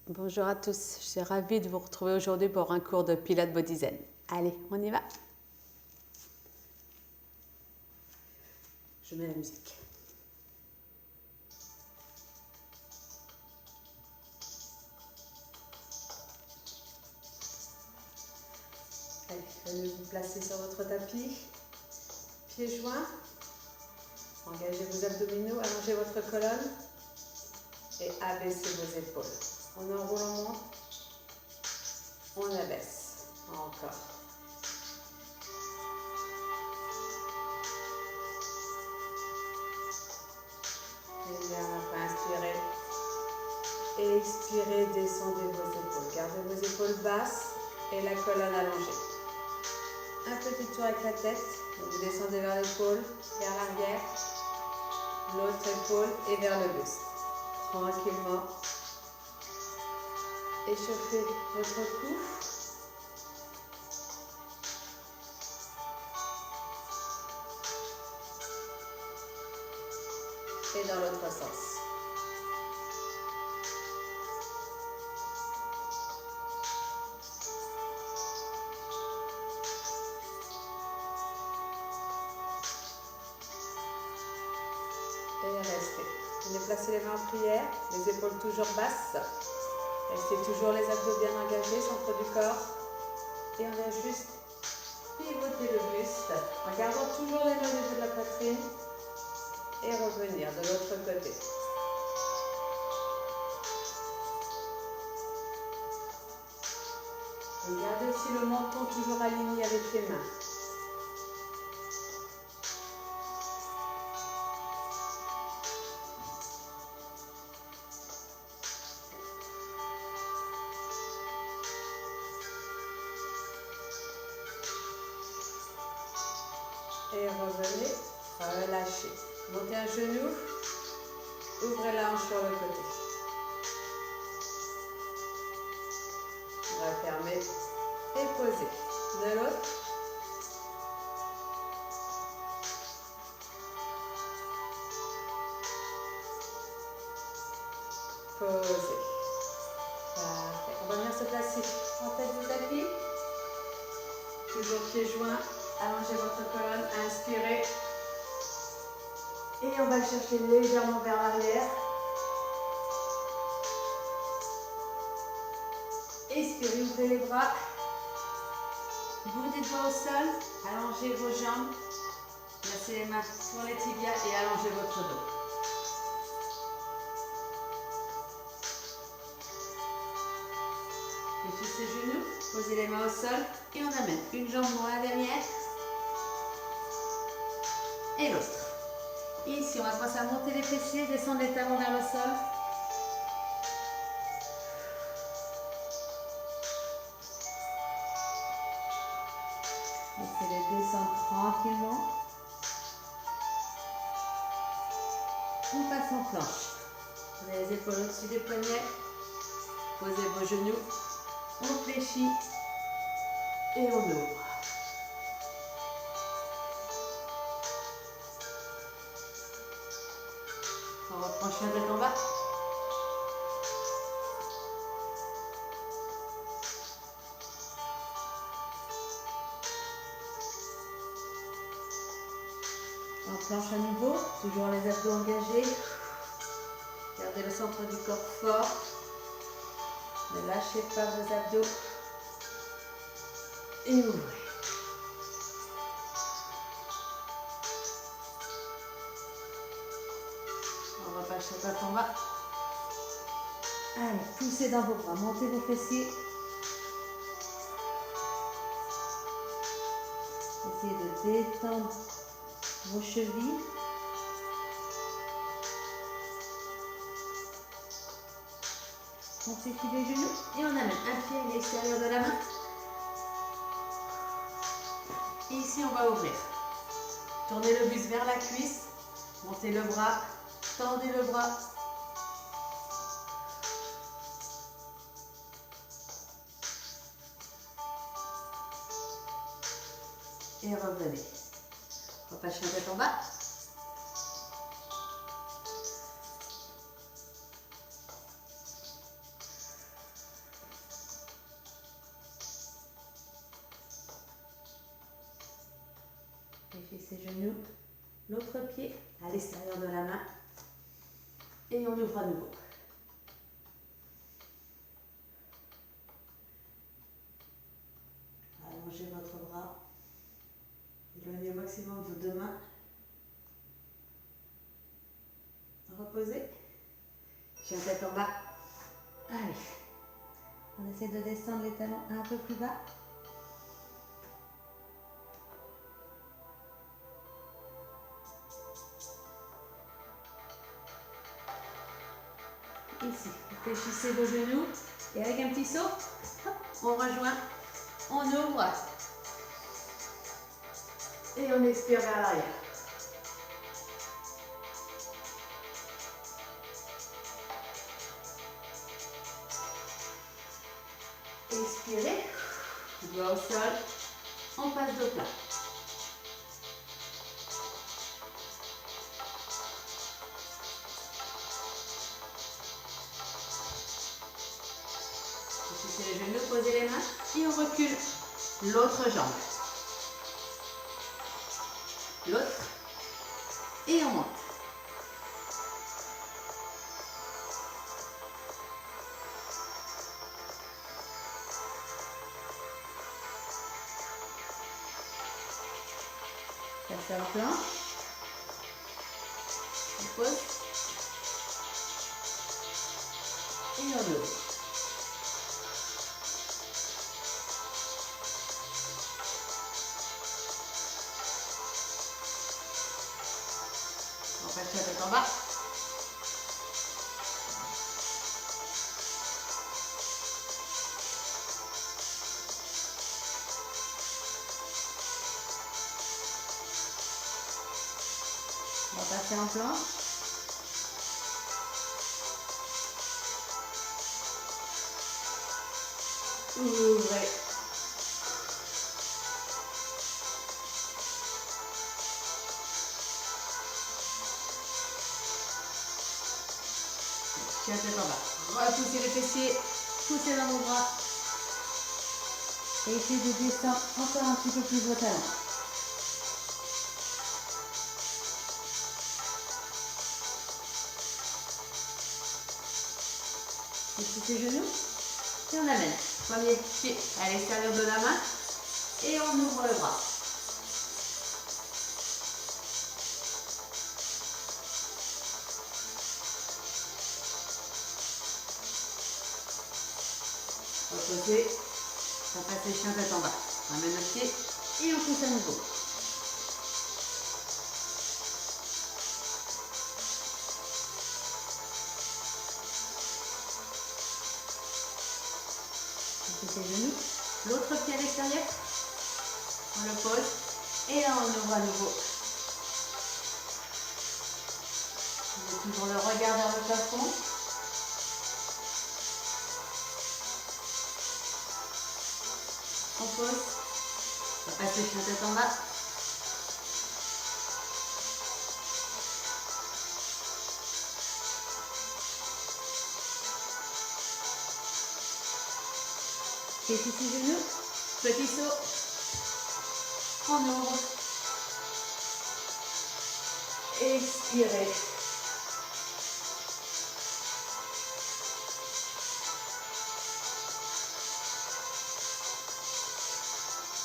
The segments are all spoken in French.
Bonjour à tous, je suis ravie de vous retrouver aujourd'hui pour un cours de Pilates Body Zen. Allez, on y va. Je mets la musique. Allez, venez vous placer sur votre tapis, pieds joints. Engagez vos abdominaux, allongez votre colonne et abaissez vos épaules. On enroule, on monte, on abaisse. Encore. Et bien, après, inspirez. Expirez, descendez vos épaules. Gardez vos épaules basses et la colonne allongée. Un petit tour avec la tête. Donc vous descendez vers l'épaule, vers l'arrière. L'autre épaule et vers le buste. Tranquillement. Échauffez votre cou. Et dans l'autre sens. Et restez. Venez placer les mains en prière, les épaules toujours basses. Restez toujours les abdos bien engagés, centre du corps. Et on vient juste pivoter le buste en gardant toujours les mains au niveau de la poitrine. Et revenir de l'autre côté. Et gardez aussi le menton toujours aligné avec les mains. Et revenez, relâchez. Montez un genou, ouvrez la hanche sur le côté. On va fermer et poser. De l'autre. Posez. Parfait. On va venir se placer en tête du tapis. Toujours pieds joints. Allongez votre colonne. Inspirez. Et on va chercher légèrement vers l'arrière. Expirez, ouvrez les bras. Bout des doigts au sol. Allongez vos jambes. Placez les mains sur les tibias et allongez votre dos. Fléchissez les genoux. Posez les mains au sol. Et on amène une jambe dans la dernière. Et l'autre. Ici, on va commencer à monter les fessiers, descendre les talons vers le sol. Laissez-les descendre tranquillement. On passe en planche. On a les épaules au-dessus des poignets. Posez vos genoux. On fléchit. Et on ouvre. On reprend chien tête en bas. En planche à nouveau, toujours les abdos engagés. Gardez le centre du corps fort. Ne lâchez pas vos abdos. Et ouvrez. On repart chien tête en bas. Allez, poussez dans vos bras, montez vos fessiers. Essayez de détendre vos chevilles. On fléchit les genoux et on amène un pied à l'extérieur de la main. Et ici, on va ouvrir. Tournez le buste vers la cuisse. Montez le bras. Tendez le bras. Et revenez. Repâche la tête en bas. Fléchissez ses genoux, l'autre pied à l'extérieur de la main et on ouvre à nouveau. Allongez votre bras, éloignez au maximum vos deux mains. Reposez. Chien tête en bas. Allez. On essaie de descendre les talons un peu plus bas. Ici, fléchissez vos genoux et avec un petit saut, hop, on rejoint, on ouvre et on expire vers l'arrière. Expirez, doigt au sol, on passe de plat. Fléchissez les genoux, posez les mains et on recule l'autre jambe. L'autre et on monte. Passez en planche. On pose. Et on ouvre. On passe la tête en bas. On va passer en planche. Ouvrez. Chien tête en bas. Repoussez les fessiers, poussez dans vos bras. Et essayez de descendre encore un petit peu plus vos talons. Fléchissez les genoux et on amène. Premier pied à l'extérieur de la main et on ouvre le bras. Reposez, on passe les chiens tête en bas. On amène le pied et on pousse à nouveau. Fléchissez les genoux, l'autre pied à l'extérieur. On le pose et là on ouvre à nouveau. On met toujours le regard vers le plafond. On pose. On passe les chiens tête en bas. Fléchissez les genoux, petit saut. On ouvre. Expirez.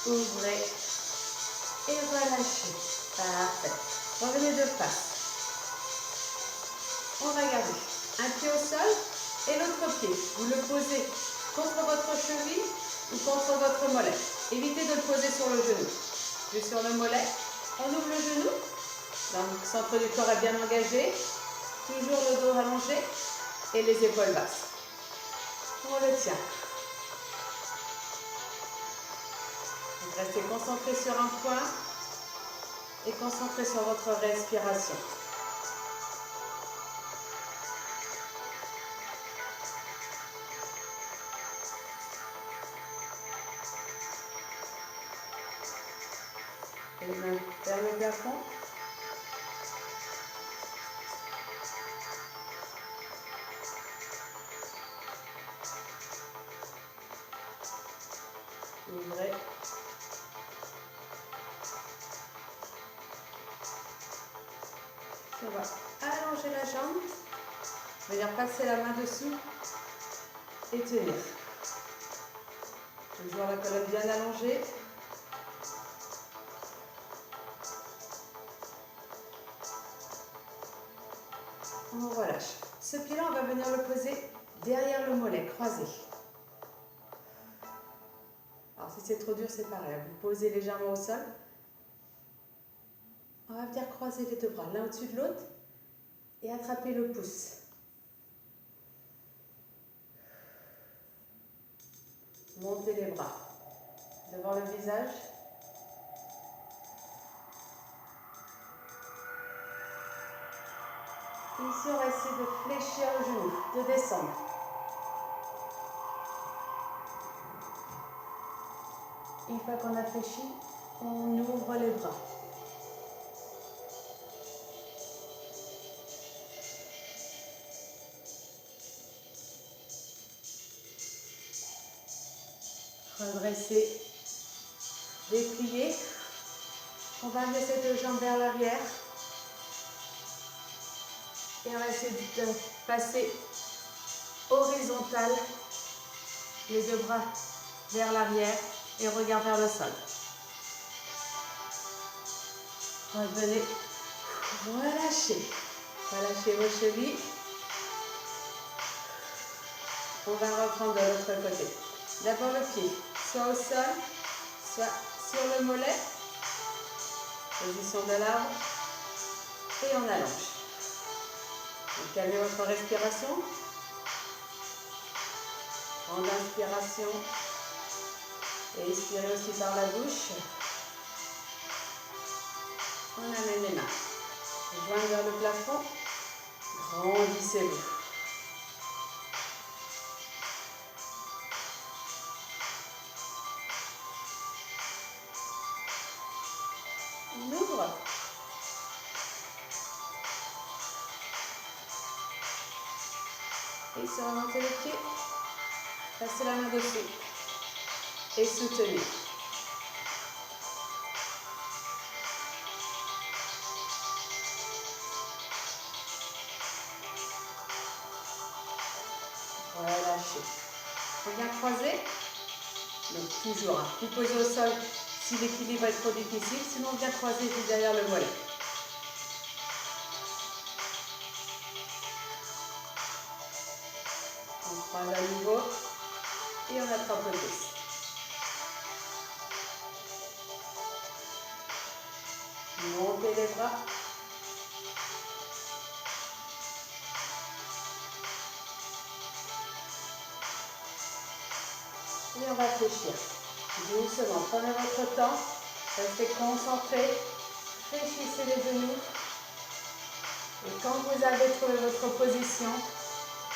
Ouvrez et relâchez. Parfait. Revenez de face. On va garder un pied au sol et l'autre pied. Vous le posez contre votre cheville ou contre votre mollet. Évitez de le poser sur le genou. Juste sur le mollet. On ouvre le genou. Donc, le centre du corps est bien engagé. Toujours le dos allongé et les épaules basses. On le tient. Donc, restez concentré sur un point et concentré sur votre respiration. Et les mains vers le plafond. Ouvrez. jambe. Venir passer la main dessous et tenir. Toujours la colonne bien allongée. On relâche. Ce pied-là, on va venir le poser derrière le mollet, croisé. Alors si c'est trop dur, c'est pareil. Vous posez légèrement au sol. On va venir croiser les deux bras, l'un au-dessus de l'autre, et attraper le pouce. Montez les bras devant le visage. Et ici, on va essayer de fléchir le genou, de descendre. Une fois qu'on a fléchi, on ouvre les bras. Redresser, déplier. On va amener ces deux jambes vers l'arrière. Et on va essayer de passer horizontal, les deux bras vers l'arrière et regard vers le sol. Revenez, relâchez. Relâchez vos chevilles. On va reprendre de l'autre côté. D'abord le pied, soit au sol, soit sur le mollet. Position de l'arbre. Et on allonge. Donc, calmez votre respiration. Grande inspiration. Et expirez aussi par la bouche. On amène les mains. Joignez vers le plafond. Grandissez-vous. On ouvre. Et se remonter le pied. Passez la main dessus. Et soutenez. Relâchez. On vient croiser. Donc toujours, vous posez au sol si l'équilibre est trop difficile. Sinon, on vient croiser juste derrière le mollet. On croise à nouveau. Et on attrape le pouce. Montez les bras. Et on va fléchir. Doucement, prenez votre temps. Restez concentrés. Fléchissez les genoux. Et quand vous avez trouvé votre position,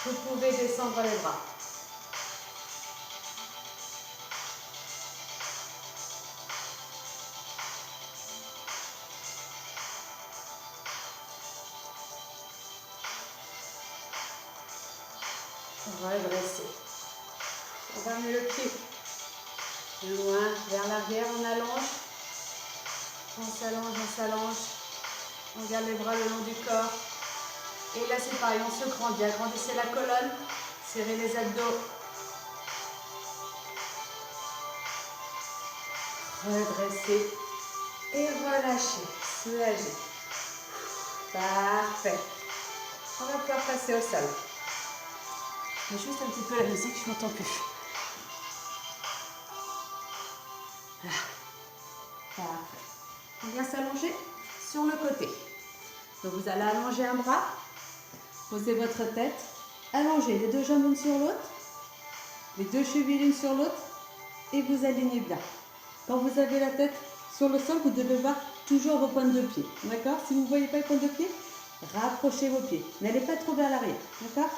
vous pouvez descendre les bras. Redressez. On va amener le pied loin vers l'arrière, on allonge. On s'allonge, on s'allonge. On garde les bras le long du corps. Et là c'est pareil, on se grandit. Agrandissez la colonne. Serrez les abdos. Redressez. Et relâchez. Soulagez. Parfait. On va pouvoir passer au sol. Je mets juste un petit peu la musique, je m'entends plus. Parfait. On vient s'allonger sur le côté. Donc vous allez allonger un bras, posez votre tête, allongez les deux jambes l'une sur l'autre, les deux chevilles l'une sur l'autre et vous alignez bien. Quand vous avez la tête sur le sol, vous devez voir toujours vos pointes de pied. D'accord? Si vous ne voyez pas les pointes de pied, rapprochez vos pieds. N'allez pas trop vers l'arrière. D'accord?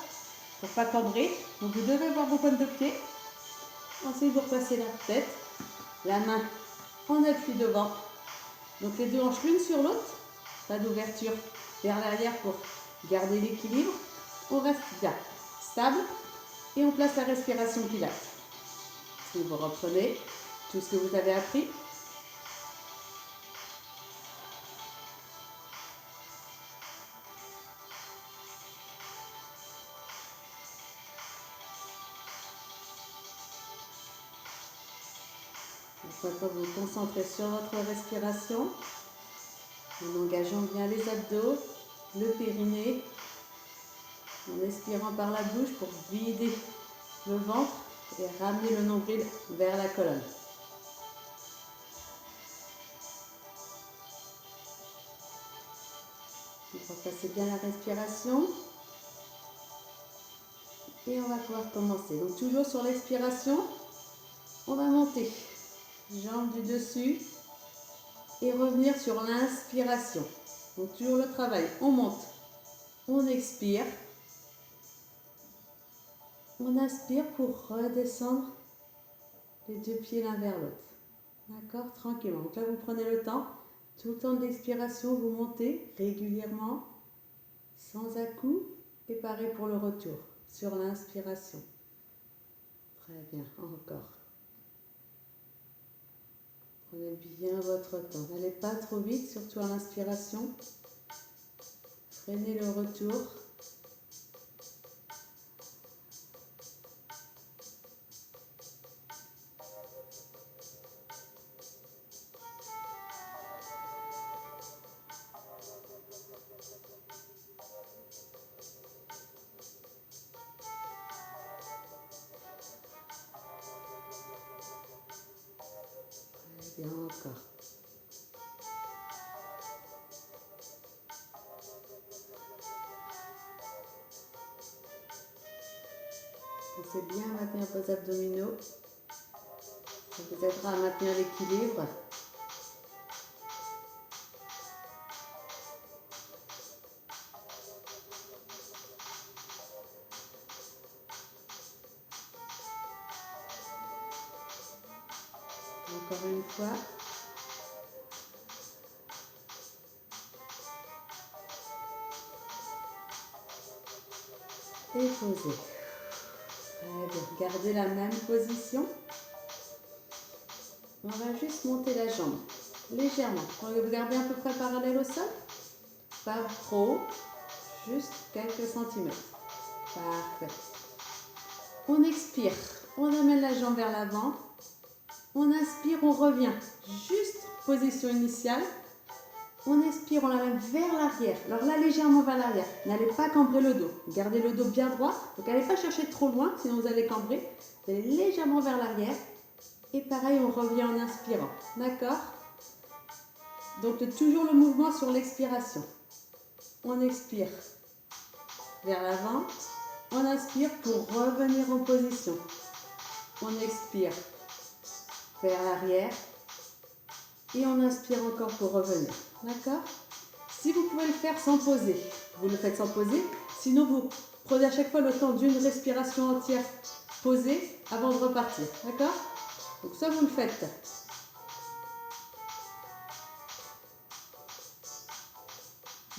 Pour ne pas cambrer. Donc vous devez voir vos pointes de pied. Ensuite, vous repassez la tête, la main en appui devant. Donc les deux hanches l'une sur l'autre. Pas d'ouverture vers l'arrière pour garder l'équilibre. On reste bien, stable. Et on place la respiration pilates. Et vous reprenez tout ce que vous avez appris. Maintenant, vous vous concentrez sur votre respiration en engageant bien les abdos, le périnée, en expirant par la bouche pour vider le ventre et ramener le nombril vers la colonne. On va passer bien la respiration et on va pouvoir commencer. Donc toujours sur l'expiration, on va monter, jambes du dessus et revenir sur l'inspiration. Donc toujours le travail, on monte, on expire, on inspire pour redescendre les deux pieds l'un vers l'autre. D'accord? Tranquillement. Donc là, vous prenez le temps. Tout le temps de l'expiration, vous montez régulièrement, sans à-coups, et pareil pour le retour, sur l'inspiration. Très bien, encore. Prenez bien votre temps. N'allez pas trop vite, surtout à l'inspiration. Freinez le retour. Très bien, encore. Pensez bien à maintenir vos abdominaux. Ça vous aidera à maintenir l'équilibre. Encore une fois. Et posez. Très bien. Gardez la même position. On va juste monter la jambe légèrement. Vous gardez à peu près parallèle au sol. Pas trop. Juste quelques centimètres. Parfait. On expire. On amène la jambe vers l'avant. On inspire, on revient. Juste position initiale. On expire, on l'amène vers l'arrière. Alors là, légèrement vers l'arrière. N'allez pas cambrer le dos. Gardez le dos bien droit. Donc, n'allez pas chercher trop loin, sinon vous allez cambrer. Vous allez légèrement vers l'arrière. Et pareil, on revient en inspirant. D'accord? Donc, toujours le mouvement sur l'expiration. On expire vers l'avant. On inspire pour revenir en position. On expire vers l'arrière. Et on inspire encore pour revenir. D'accord? Si vous pouvez le faire sans poser, vous le faites sans poser. Sinon, vous prenez à chaque fois le temps d'une respiration entière posée avant de repartir. D'accord? Donc ça, vous le faites.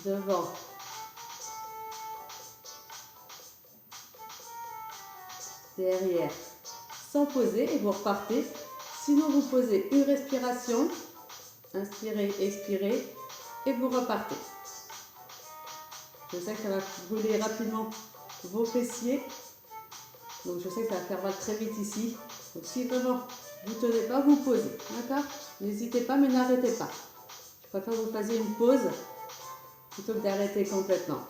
Devant. Derrière. Sans poser et vous repartez. Sinon, vous posez une respiration. Inspirez, expirez. Et vous repartez. Je sais que ça va brûler rapidement vos fessiers. Donc je sais que ça va faire mal très vite ici. Donc si vraiment vous ne tenez pas, vous posez. D'accord? N'hésitez pas, mais n'arrêtez pas. Je préfère que vous fassiez une pause plutôt que d'arrêter complètement.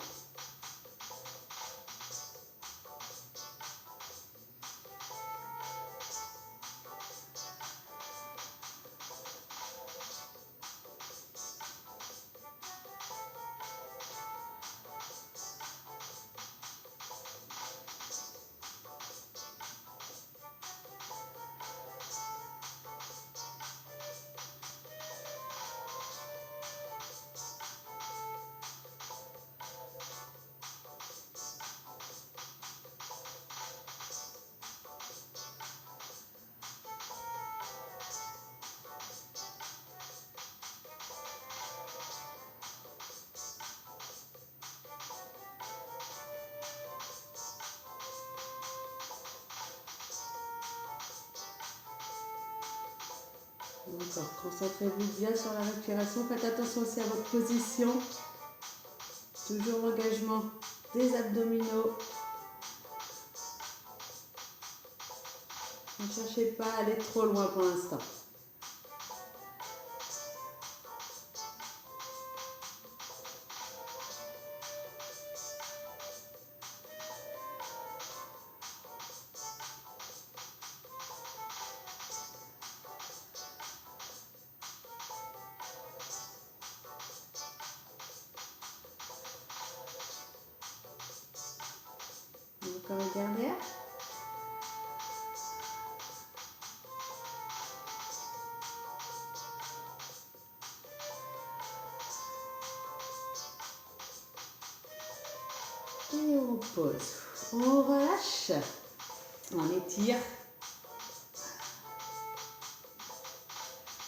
Encore, concentrez-vous bien sur la respiration. Faites attention aussi à votre position. Toujours l'engagement des abdominaux. Ne cherchez pas à aller trop loin pour l'instant. la dernière. Et on pose. On relâche. On étire.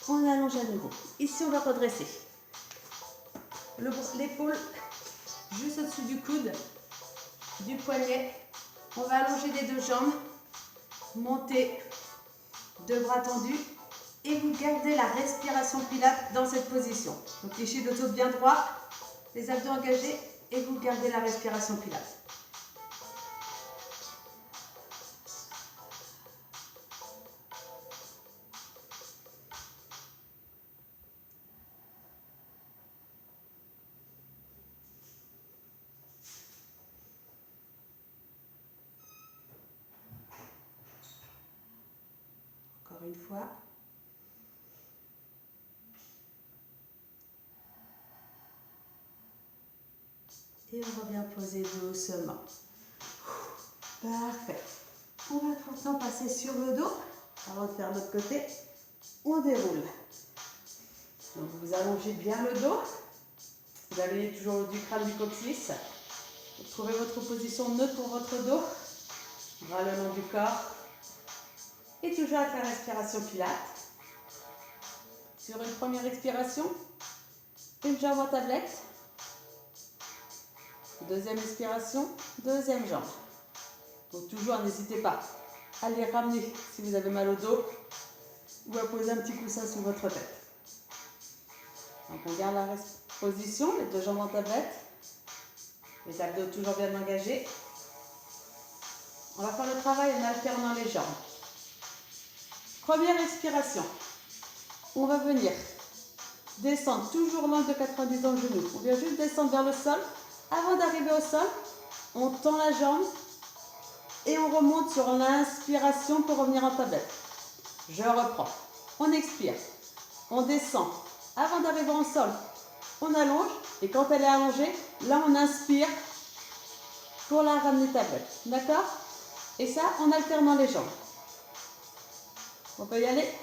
On allonge à nouveau. Ici, on va redresser. L'épaule juste au-dessus du coude, du poignet. On va allonger les deux jambes. Monter, deux bras tendus. Et vous gardez la respiration pilates dans cette position. Donc, lécher le dos bien droit, les abdos engagés. Et vous gardez la respiration pilates. Encore une fois. Et on revient poser doucement. Parfait. On va maintenant passer sur le dos. Avant de faire l'autre côté, on déroule. Donc vous allongez bien le dos. Vous allez toujours du crâne du coccyx. Vous trouvez votre position neutre pour votre dos. Bras le long du corps. Et toujours avec la respiration pilates. Sur une première expiration, une jambe en tablette. Deuxième expiration, deuxième jambe. Donc toujours, n'hésitez pas à les ramener si vous avez mal au dos ou à poser un petit coussin sous votre tête. Donc on garde la position, les deux jambes en tablette, les abdos toujours bien engagés. On va faire le travail en alternant les jambes. Première expiration, on va venir descendre toujours l'angle de 90 dans le genou. On vient juste descendre vers le sol. Avant d'arriver au sol, on tend la jambe et on remonte sur l'inspiration pour revenir en tablette. Je reprends. On expire. On descend. Avant d'arriver au sol, on allonge. Et quand elle est allongée, là on inspire pour la ramener tablette. D'accord? Et ça en alternant les jambes. On peut y aller?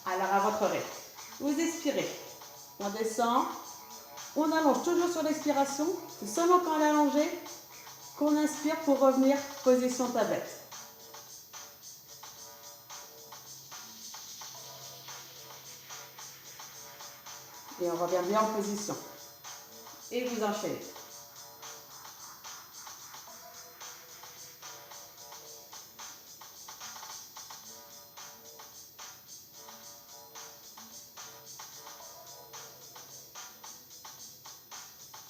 Alors à votre rythme. Vous expirez. On descend. On allonge toujours sur l'expiration. C'est seulement quand elle est allongée qu'on inspire pour revenir position tablette. Et on revient bien en position. Et vous enchaînez.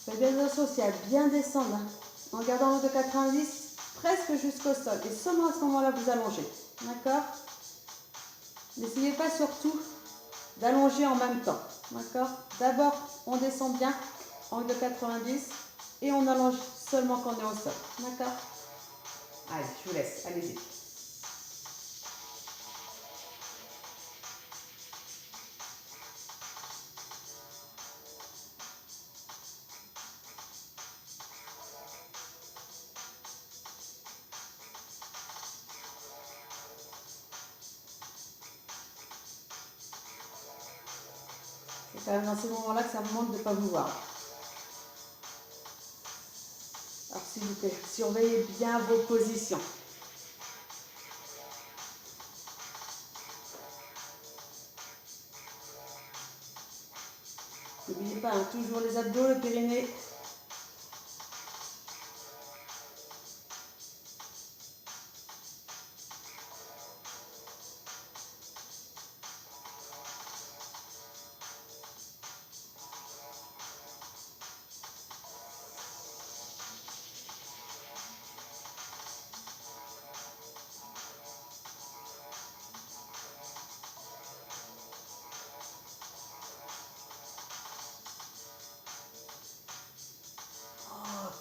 Faites bien attention aussi à bien descendre, hein, en gardant le de 90 presque jusqu'au sol. Et seulement à ce moment-là, vous allongez. D'accord? N'essayez pas surtout d'allonger en même temps. D'accord? D'abord, on descend bien, angle de 90, et on allonge seulement quand on est au sol. D'accord? Allez, je vous laisse. Allez-y. C'est quand même dans ces moments-là que ça me manque de ne pas vous voir. Alors s'il vous plaît, surveillez bien vos positions. N'oubliez pas, hein, toujours les abdos, le périnée.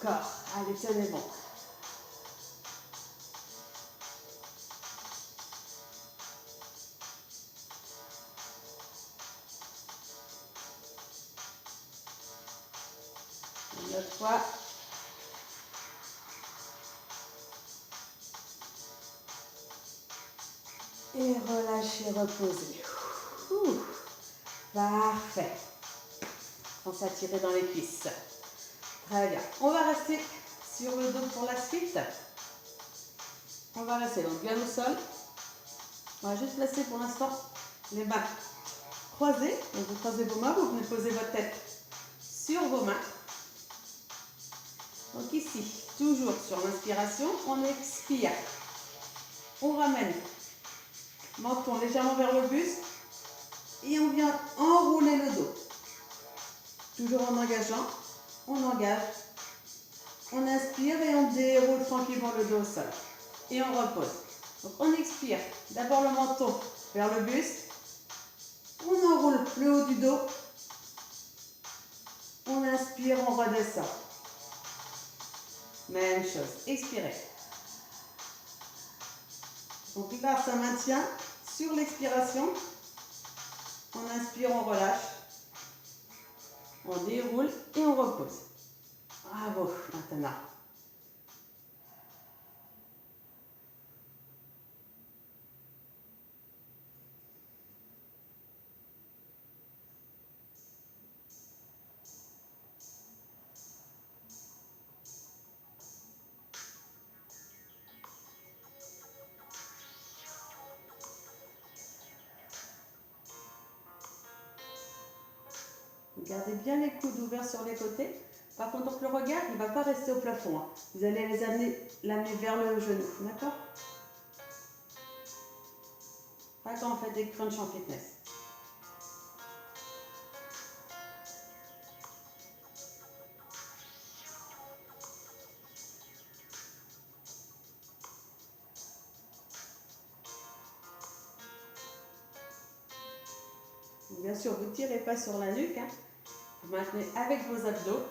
Encore. Allez, tenez bon. Une autre fois. Et relâchez, reposez. Ouh. Parfait. On s'attirer dans les cuisses. Très bien. On va rester sur le dos pour la suite. On va rester donc bien au sol. On va juste placer pour l'instant les mains croisées. Donc vous croisez vos mains, vous venez poser votre tête sur vos mains. Donc ici, toujours sur l'inspiration, on expire. On ramène menton légèrement vers le buste et on vient enrouler le dos. Toujours en engageant, on engage, on inspire et on déroule tranquillement le dos au sol. Et on repose. Donc on expire, d'abord le menton vers le buste, on enroule le haut du dos, on inspire, on redescend. Même chose, expirez. Donc là, ça maintient sur l'expiration. On inspire, on relâche, on déroule et on repose. Bravo, maintenant. Gardez bien les coudes ouverts sur les côtés. Par contre, donc, le regard, il ne va pas rester au plafond. Hein. Vous allez les l'amener vers le genou. D'accord? Pas quand on fait des crunchs en fitness. Bien sûr, vous ne tirez pas sur la nuque. Hein. Vous maintenez avec vos abdos.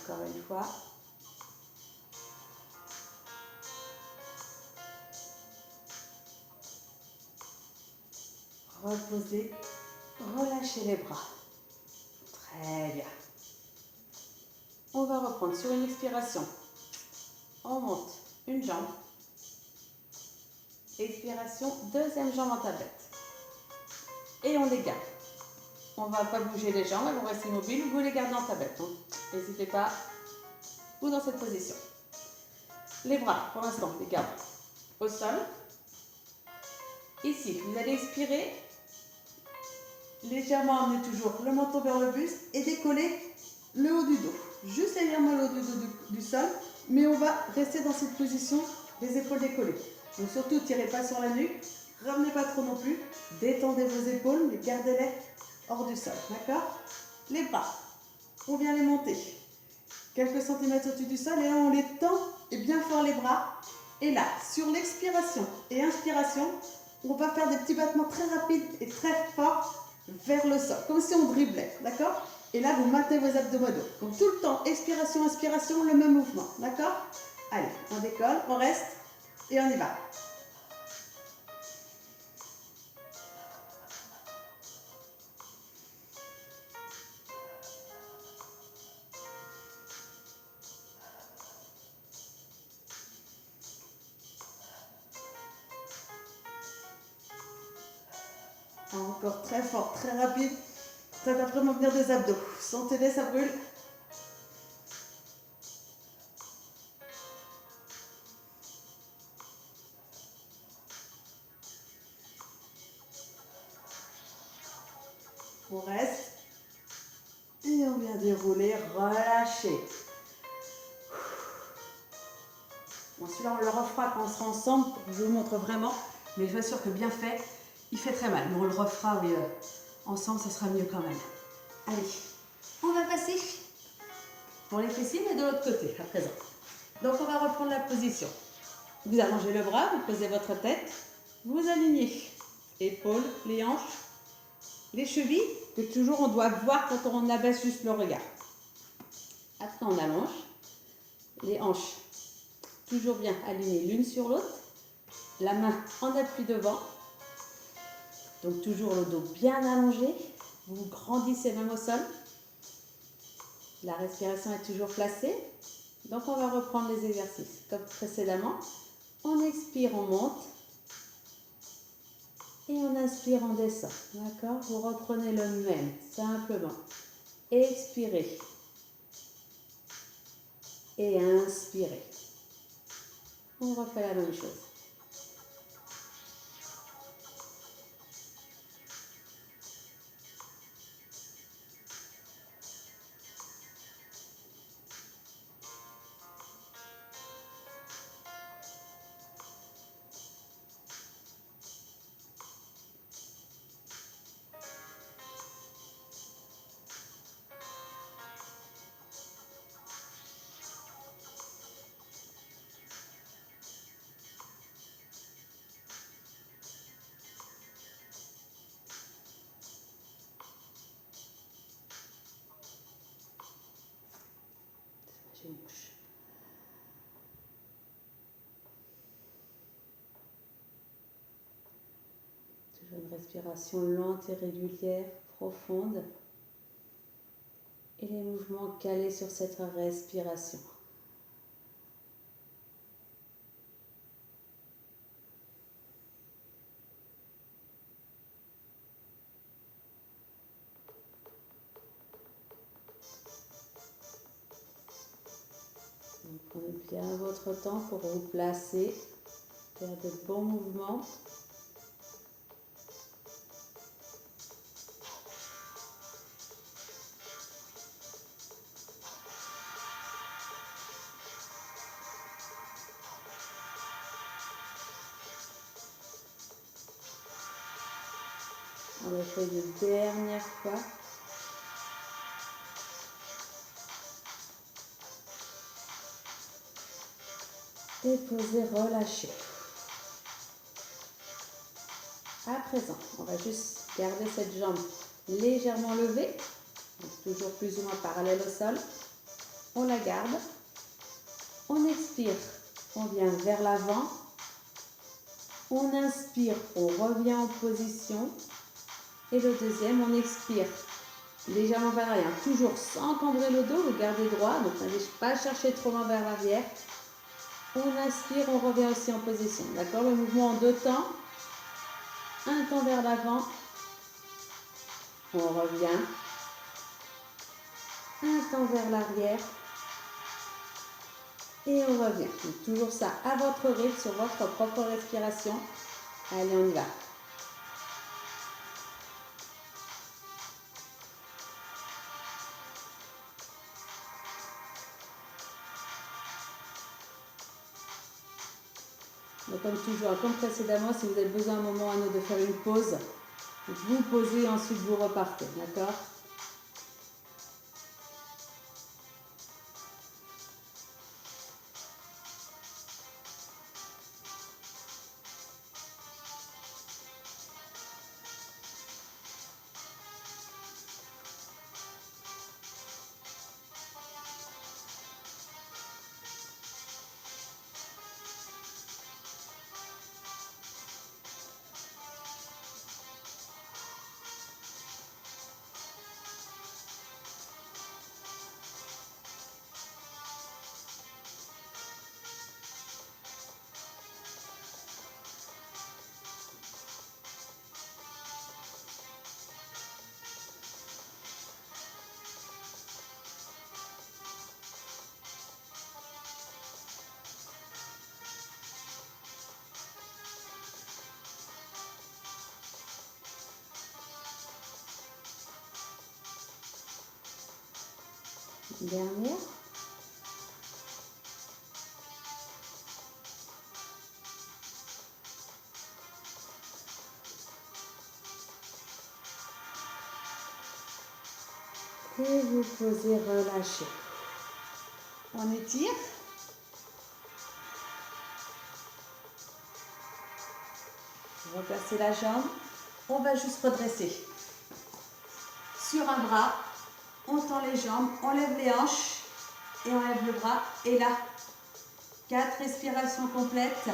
Encore une fois. Reposez, relâchez les bras. Très bien. On va reprendre sur une expiration. On monte une jambe. Expiration, deuxième jambe en tablette. Et on les garde. On ne va pas bouger les jambes, elles vont rester immobiles. Vous les gardez en tablette. Donc, n'hésitez pas, ou dans cette position. Les bras, pour l'instant, les garde au sol. Ici, vous allez expirer. Légèrement amener toujours le menton vers le buste et décoller le haut du dos. Juste légèrement le haut du dos du sol, mais on va rester dans cette position, les épaules décollées. Donc surtout, tirez pas sur la nuque, ramenez pas trop non plus, détendez vos épaules, mais gardez-les hors du sol, d'accord? Les bras, on vient les monter quelques centimètres au-dessus du sol et là on les tend et bien fort les bras. Et là, sur l'expiration et inspiration, on va faire des petits battements très rapides et très forts vers le sol, comme si on driblait, d'accord? Et là, vous maintenez vos abdominaux. Donc tout le temps, expiration, inspiration, le même mouvement, d'accord? Allez, on décolle, on reste et on y va. Encore très fort, très rapide. Ça va vraiment venir des abdos. Sentez-les, ça brûle. On reste. Et on vient dérouler, relâcher. Bon, celui-là, on le refera quand on sera ensemble. Je vous montre vraiment. Mais je vous assure que bien fait, il fait très mal. Mais on le refera, oui, ensemble, ça sera mieux quand même. Allez, on va passer pour les fessiers, mais de l'autre côté, à présent. Donc, on va reprendre la position. Vous allongez le bras, vous posez votre tête. vous alignez. Épaules, les hanches, les chevilles, que toujours on doit voir quand on abaisse juste le regard. Après on allonge. Les hanches, toujours bien alignées l'une sur l'autre. La main en appui devant. Donc toujours le dos bien allongé. Vous grandissez même au sol. La respiration est toujours placée. Donc on va reprendre les exercices comme précédemment. On expire, on monte. Et on inspire, on descend. D'accord? Vous reprenez le même, simplement. Expirez. Et inspirez. On refait la même chose. J'ai une bouche. Toujours une respiration lente et régulière, profonde. Et les mouvements calés sur cette respiration. Donc, prenez bien votre temps pour vous placer, faire de bons mouvements. On le fait une dernière fois. Déposez, relâchez. À présent, on va juste garder cette jambe légèrement levée, donc toujours plus ou moins parallèle au sol. On la garde. On expire, on vient vers l'avant. On inspire, on revient en position. Et le deuxième, on expire légèrement vers l'arrière. Toujours sans cambrer le dos, vous gardez droit, donc n'allez pas chercher trop loin vers l'arrière. On inspire, on revient aussi en position. D'accord? Le mouvement en deux temps. Un temps vers l'avant. On revient. Un temps vers l'arrière. Et on revient. Donc, toujours ça à votre rythme, sur votre propre respiration. Allez, on y va. Donc, comme toujours, comme précédemment, si vous avez besoin à un moment ou à un autre de faire une pause, vous posez et ensuite vous repartez. D'accord? Dernière. Et vous posez, relâchez. On étire. On va placer la jambe. On va juste redresser. Sur un bras, on tend les jambes, on lève les hanches et on lève le bras. Et là, 4 respirations complètes.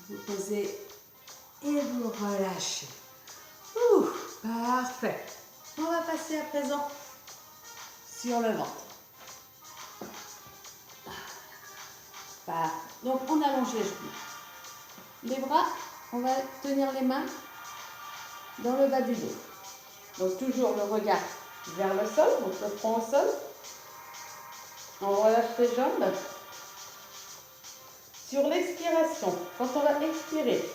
Vous posez et vous relâchez. Ouh, parfait. On va passer à présent sur le ventre. Parfait. Donc on allonge les genoux. Les bras, on va tenir les mains dans le bas du dos. Donc toujours le regard vers le sol, donc le front au sol. On relâche les jambes. Sur l'expiration, quand on va expirer,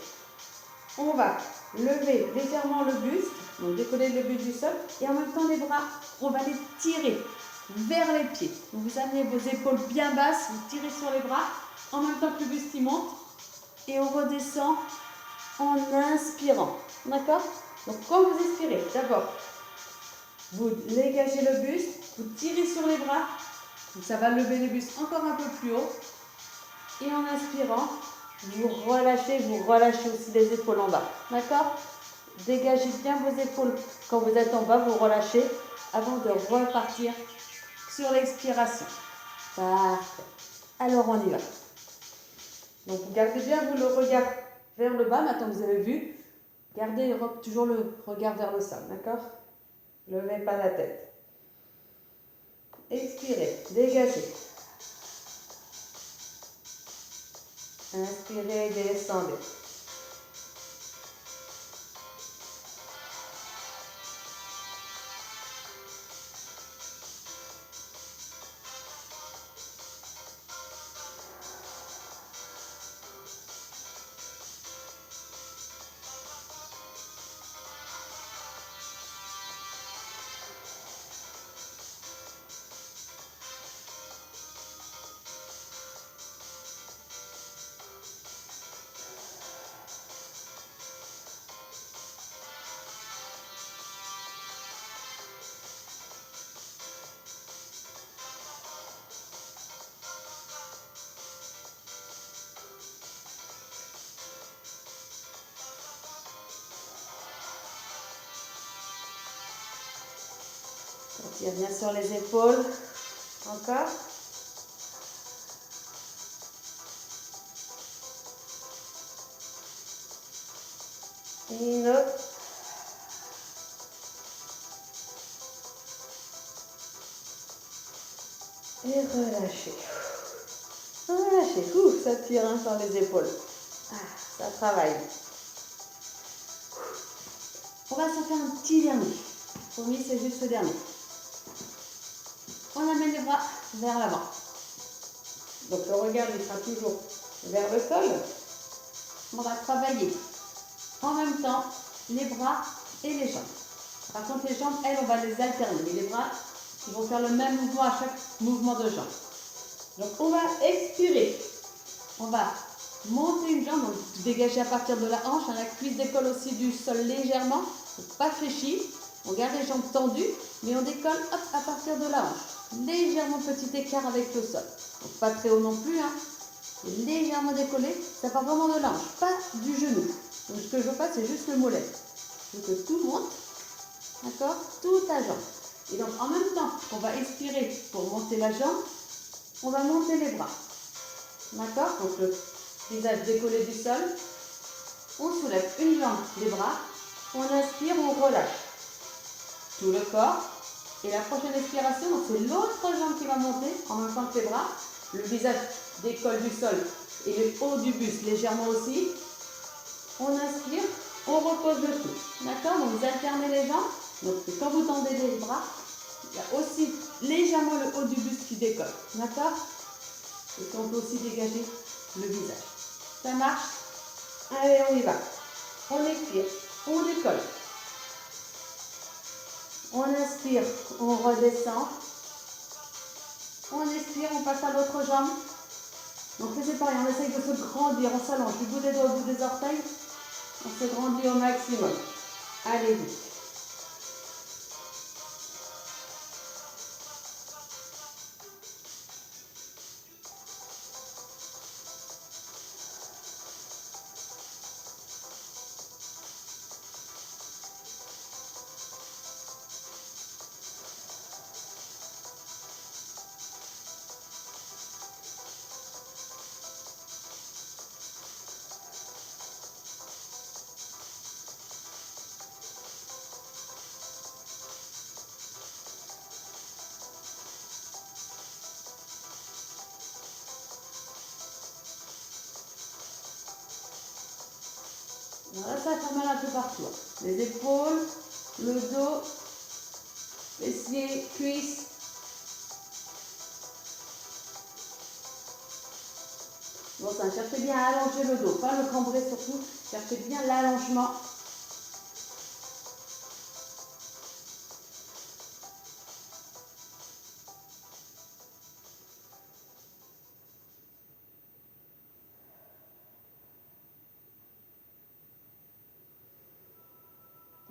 on va lever légèrement le buste, donc décoller le buste du sol, et en même temps les bras, on va les tirer vers les pieds. Donc vous amenez vos épaules bien basses, vous tirez sur les bras, en même temps que le buste il monte, et on redescend en inspirant. D'accord? Donc quand vous expirez, d'abord, vous dégagez le buste, vous tirez sur les bras, donc ça va lever le buste encore un peu plus haut. Et en inspirant, vous relâchez aussi les épaules en bas. D'accord? Dégagez bien vos épaules. Quand vous êtes en bas, vous relâchez avant de repartir sur l'expiration. Parfait. Alors on y va. Donc vous gardez bien vous le regard vers le bas. Maintenant que vous avez vu, gardez toujours le regard vers le sol. D'accord? Levez pas la tête. Expirez, dégagez. Inspirez, descendez. Tire bien sur les épaules. Encore. Une autre. Et relâchez. Relâchez. Ouh, ça tire hein, sur les épaules. Ah, ça travaille. On va s'en faire un petit dernier. Promis, c'est juste le dernier. On amène les bras vers l'avant. Donc le regard il sera toujours vers le sol. On va travailler en même temps les bras et les jambes. Par contre les jambes, elles, on va les alterner. Mais les bras, ils vont faire le même mouvement à chaque mouvement de jambe. Donc on va expirer. On va monter une jambe, donc dégager à partir de la hanche. La cuisse décolle aussi du sol légèrement. Donc pas fléchi. On garde les jambes tendues, mais on décolle hop, à partir de la hanche. Légèrement petit écart avec le sol. Donc pas très haut non plus, hein. Légèrement décollé, ça part vraiment de la hanche, pas du genou. Donc ce que je veux pas, c'est juste le mollet. Je veux que tout monte, d'accord? Toute la jambe. Et donc en même temps qu'on va expirer pour monter la jambe, on va monter les bras. D'accord? Donc le visage décollé du sol. On soulève une jambe, les bras. On inspire, on relâche. Tout le corps. Et la prochaine expiration, c'est l'autre jambe qui va monter en même temps que les bras. Le visage décolle du sol et le haut du buste légèrement aussi. On inspire, on repose le tout. D'accord? Donc vous alternez les jambes. Donc quand vous tendez les bras, il y a aussi légèrement le haut du buste qui décolle. D'accord? Et on peut aussi dégager le visage. Ça marche? Allez, on y va. On expire, on décolle. On inspire, on redescend. On expire, on passe à l'autre jambe. Donc c'est pareil, on essaye de se grandir, on s'allonge du bout des doigts au bout des orteils. On se grandit au maximum. Allez-y. Voilà, ça fait mal un peu partout. Les épaules, le dos, fessiers, cuisses. Bon, ça, cherchez bien à allonger le dos, pas le cambrer surtout. Cherchez bien l'allongement.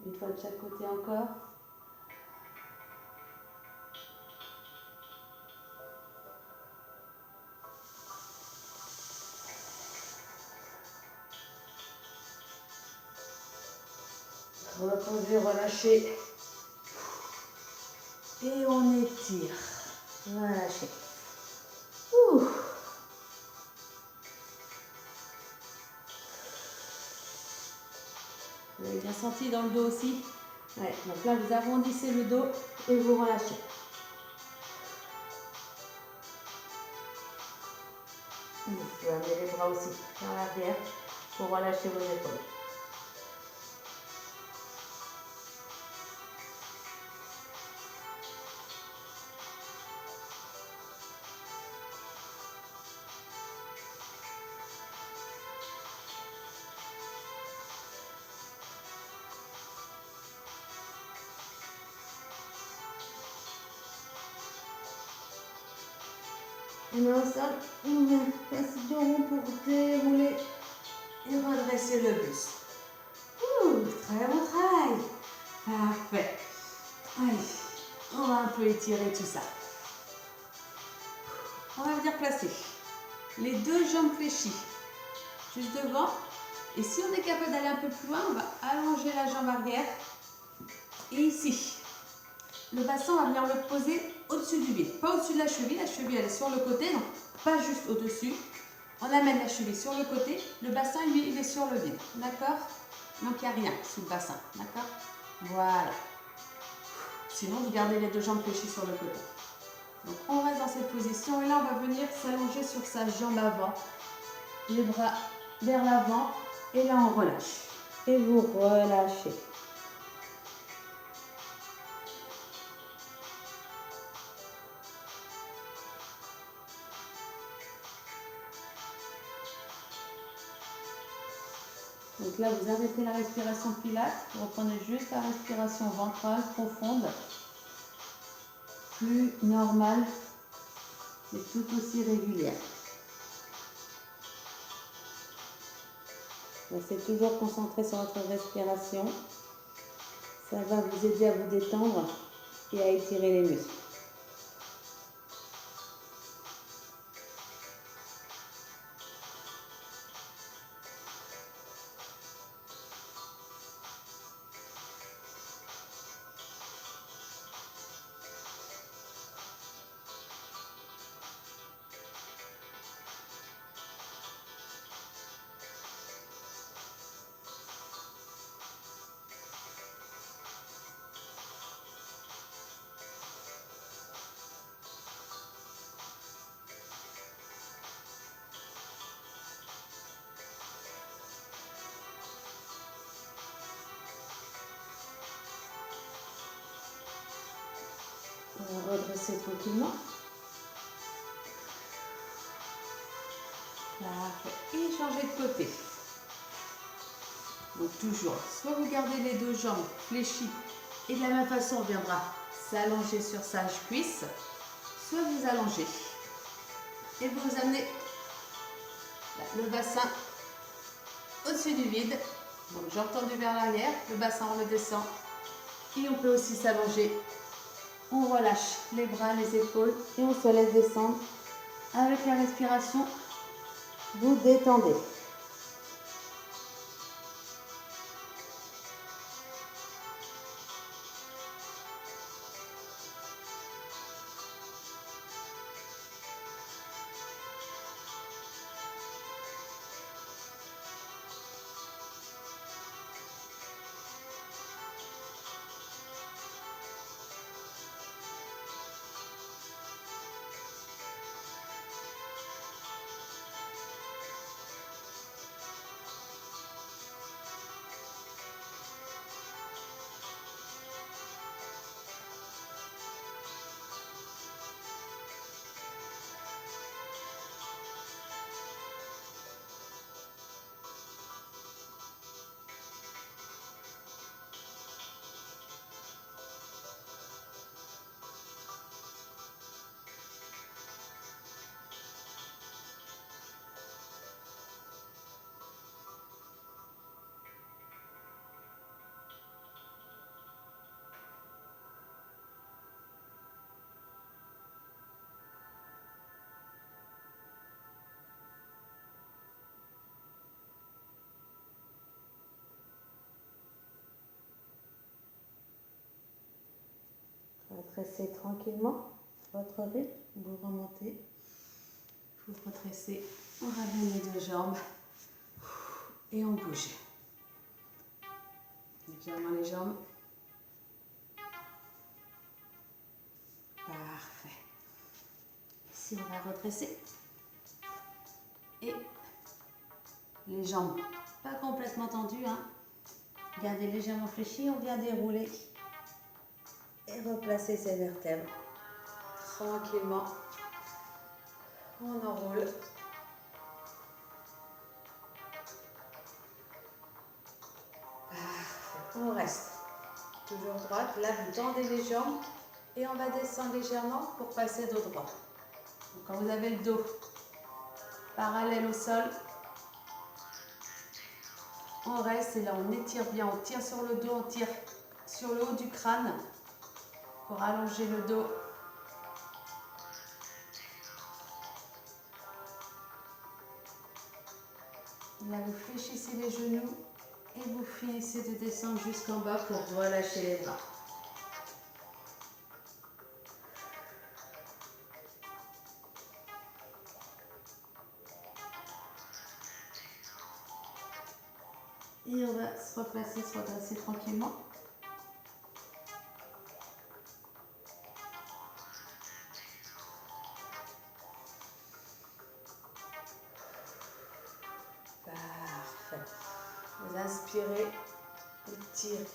Une fois de chaque côté encore. Reposez, relâchez. Et on étire. Relâchez. Ouh. Vous avez bien senti dans le dos aussi? Ouais, donc là vous arrondissez le dos et vous relâchez. Vous pouvez amener les bras aussi vers l'arrière pour relâcher vos épaules. Et maintenant, ça, on passe de rond pour dérouler et redresser le buste. Ouh, très bon travail. Parfait. Allez, on va un peu étirer tout ça. On va venir placer les deux jambes fléchies juste devant. Et si on est capable d'aller un peu plus loin, on va allonger la jambe arrière. Et ici, le bassin, on va venir le poser au-dessus du vide. Pas au-dessus de la cheville elle est sur le côté, donc pas juste au-dessus. On amène la cheville sur le côté, le bassin, lui, il est sur le vide. D'accord? Donc il n'y a rien sous le bassin. D'accord? Voilà. Sinon, vous gardez les deux jambes fléchies sur le côté. Donc on reste dans cette position et là, on va venir s'allonger sur sa jambe avant. Les bras vers l'avant et là, on relâche. Et vous relâchez. Donc là, vous arrêtez la respiration pilates, vous reprenez juste la respiration ventrale profonde, plus normale, mais tout aussi régulière. Restez toujours concentré sur votre respiration. Ça va vous aider à vous détendre et à étirer les muscles. On va redresser tranquillement. Parfait. Et changer de côté. Donc toujours, soit vous gardez les deux jambes fléchies Et de la même façon, on viendra s'allonger sur sa cuisse, soit vous allongez. Et vous amenez le bassin au-dessus du vide. Donc jambes tendues vers l'arrière, le bassin on le descend. Et on peut aussi s'allonger. On relâche les bras, les épaules et on se laisse descendre. Avec la respiration, vous détendez. Redressez tranquillement votre rythme, vous remontez, vous redressez, on ramène les deux jambes et on bouge. Légèrement les jambes. Parfait. Ici on va redresser et les jambes pas complètement tendues, hein. Gardez légèrement fléchi, on vient dérouler. Et replacer ses vertèbres tranquillement. On enroule. Parfait. On reste. Toujours droite. Là, vous tendez les jambes et on va descendre légèrement pour passer dos droit. Donc, quand vous avez le dos parallèle au sol, on reste et là, on étire bien. On tire sur le dos, on tire sur le haut du crâne. Pour allonger le dos. Là, vous fléchissez les genoux et vous finissez de descendre jusqu'en bas pour relâcher les bras. Et on va se replacer, se redresser tranquillement. Vous inspirez, vous tirez.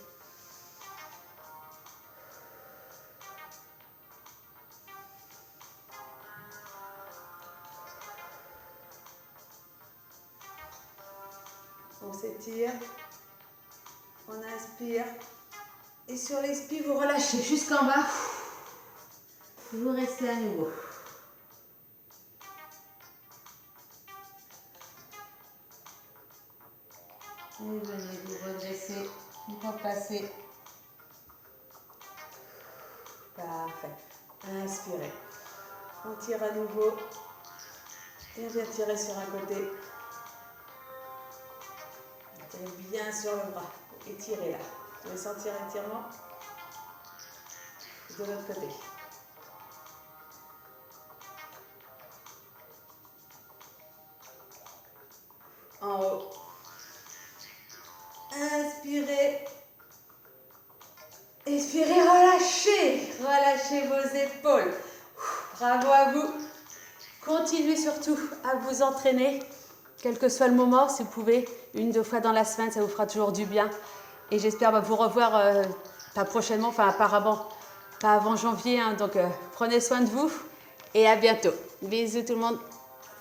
On s'étire, on inspire et sur l'expire vous relâchez jusqu'en bas. Vous restez à nouveau. Et venez vous redresser, vous repasser. Parfait. Inspirez. On tire à nouveau. Et on vient tirer sur un côté. Tirez bien sur le bras. Étirez là. Vous pouvez sentir l'étirement de l'autre côté. En haut. Inspirez. Expirez, relâchez. Relâchez vos épaules. Bravo à vous. Continuez surtout à vous entraîner, quel que soit le moment, si vous pouvez, 1-2 fois dans la semaine, ça vous fera toujours du bien. Et j'espère vous revoir pas prochainement, enfin apparemment pas avant janvier. Hein, donc prenez soin de vous et à bientôt. Bisous tout le monde.